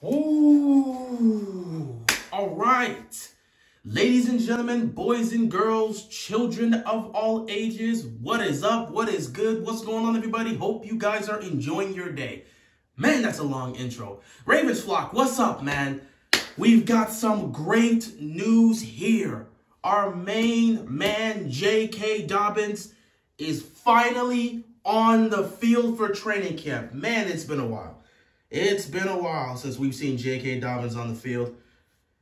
Ooh, all right. Ladies and gentlemen, boys and girls, children of all ages, what is up? What is good? What's going on, everybody? Hope you guys are enjoying your day. Man, that's a long intro. Ravens flock, what's up, man? We've got some great news here. Our main man, J.K. Dobbins, is finally on the field for training camp. Man, it's been a while. It's been a while since we've seen J.K. Dobbins on the field,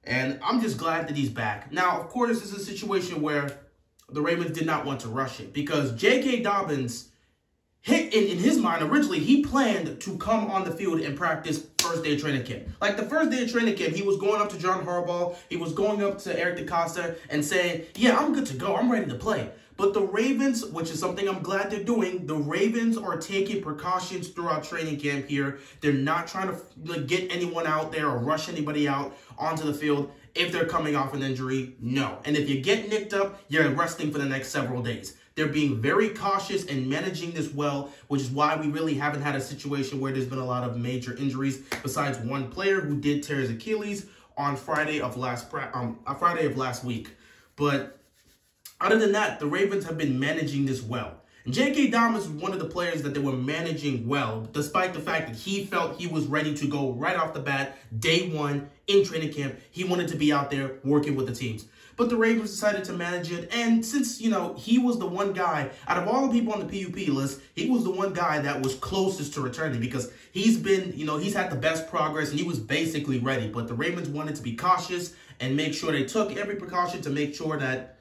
and I'm just glad that he's back. Now, of course, this is a situation where the Ravens did not want to rush it because J.K. Dobbins, in his mind, originally, he planned to come on the field and practice first day of training camp. Like the first day of training camp, he was going up to John Harbaugh, he was going up to Eric DeCosta and saying, yeah, I'm good to go, I'm ready to play. But the Ravens, which is something I'm glad they're doing, the Ravens are taking precautions throughout training camp here. They're not trying to get anyone out there or rush anybody out onto the field if they're coming off an injury. No. And if you get nicked up, you're resting for the next several days. They're being very cautious and managing this well, which is why we really haven't had a situation where there's been a lot of major injuries besides one player who did tear his Achilles on Friday of last week. But other than that, the Ravens have been managing this well. And J.K. Dobbins was one of the players that they were managing well, despite the fact that he felt he was ready to go right off the bat, day one, in training camp. He wanted to be out there working with the teams. But the Ravens decided to manage it, and since, he was the one guy, out of all the people on the PUP list, he was the one guy that was closest to returning because he's been, he's had the best progress, and he was basically ready. But the Ravens wanted to be cautious and make sure they took every precaution to make sure that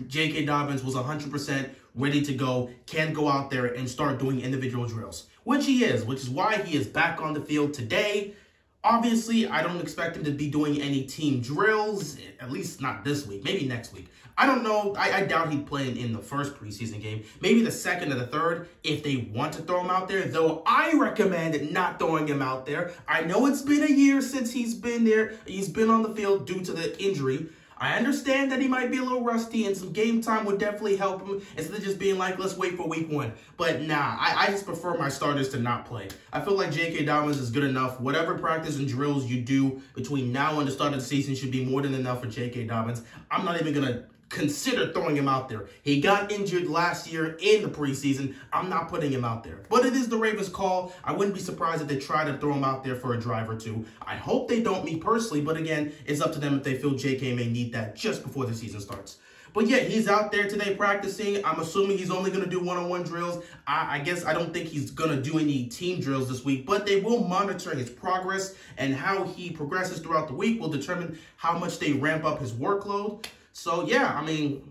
J.K. Dobbins was 100% ready to go, can go out there and start doing individual drills, which he is, which is why he is back on the field today. Obviously, I don't expect him to be doing any team drills, at least not this week, maybe next week. I don't know. I doubt he'd play in the first preseason game, maybe the second or the third if they want to throw him out there, though I recommend not throwing him out there. I know it's been a year since he's been there. He's been on the field due to the injury. I understand that he might be a little rusty and some game time would definitely help him instead of just being like, let's wait for week one. But nah, I just prefer my starters to not play. I feel like J.K. Dobbins is good enough. Whatever practice and drills you do between now and the start of the season should be more than enough for J.K. Dobbins. I'm not even going to consider throwing him out there. He got injured last year in the preseason. I'm not putting him out there. But it is the Ravens' call. I wouldn't be surprised if they try to throw him out there for a drive or two. I hope they don't, me personally, but again, it's up to them if they feel JK may need that just before the season starts. But yeah, he's out there today practicing. I'm assuming he's only going to do one-on-one drills. I guess I don't think he's going to do any team drills this week, but they will monitor his progress, and how he progresses throughout the week will determine how much they ramp up his workload. So yeah, I mean,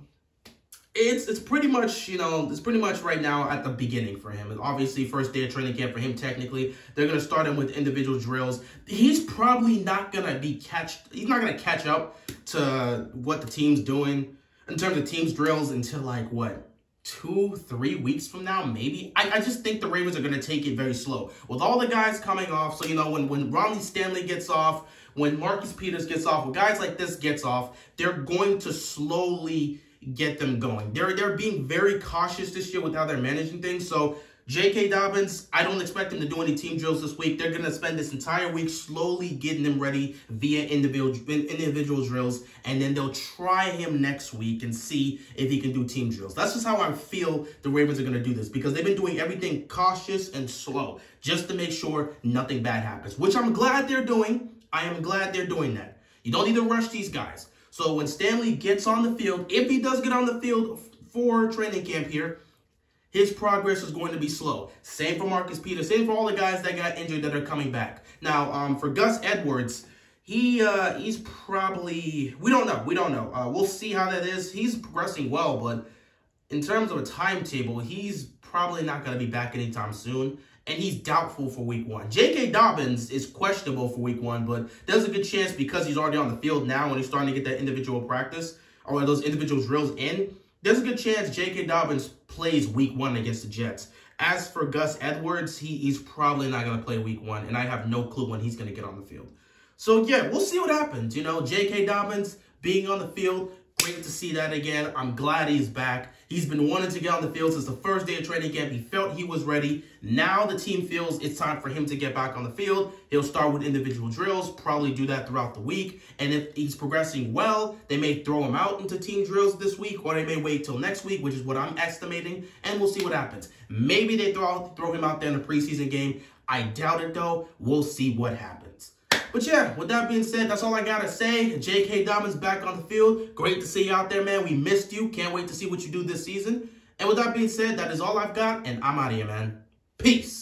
it's pretty much, it's pretty much right now at the beginning for him. It's obviously first day of training camp for him technically. They're going to start him with individual drills. He's probably not going to he's not going to catch up to what the team's doing in terms of teams drills until like, what, 2-3 weeks from now, maybe? I just think the Ravens are going to take it very slow. With all the guys coming off, so, when Ronnie Stanley gets off, when Marcus Peters gets off, when guys like this gets off, they're going to slowly get them going. They're being very cautious this year with how they're managing things. So J.K. Dobbins, I don't expect him to do any team drills this week. They're going to spend this entire week slowly getting him ready via individual drills, and then they'll try him next week and see if he can do team drills. That's just how I feel the Ravens are going to do this, because they've been doing everything cautious and slow just to make sure nothing bad happens, which I'm glad they're doing. I am glad they're doing that. You don't need to rush these guys. So when Stanley gets on the field, if he does get on the field for training camp here, his progress is going to be slow. Same for Marcus Peters. Same for all the guys that got injured that are coming back. Now, for Gus Edwards, he's probably, we don't know. We'll see how that is. He's progressing well, but in terms of a timetable, he's probably not going to be back anytime soon. And he's doubtful for week one. J.K. Dobbins is questionable for week one, but there's a good chance because he's already on the field now and he's starting to get that individual practice or those individual drills in. There's a good chance J.K. Dobbins plays week one against the Jets. As for Gus Edwards, he's probably not going to play week one, and I have no clue when he's going to get on the field. So, yeah, we'll see what happens. J.K. Dobbins being on the field, Great to see that again. I'm glad he's back. He's been wanting to get on the field since the first day of training camp. He felt he was ready. Now the team feels it's time for him to get back on the field. He'll start with individual drills, probably do that throughout the week. And if he's progressing well, they may throw him out into team drills this week, or they may wait till next week, which is what I'm estimating, and we'll see what happens. Maybe they throw him out there in a preseason game. I doubt it, though. We'll see what happens. But yeah, with that being said, that's all I got to say. J.K. Dobbins back on the field. Great to see you out there, man. We missed you. Can't wait to see what you do this season. And with that being said, that is all I've got, and I'm out of here, man. Peace.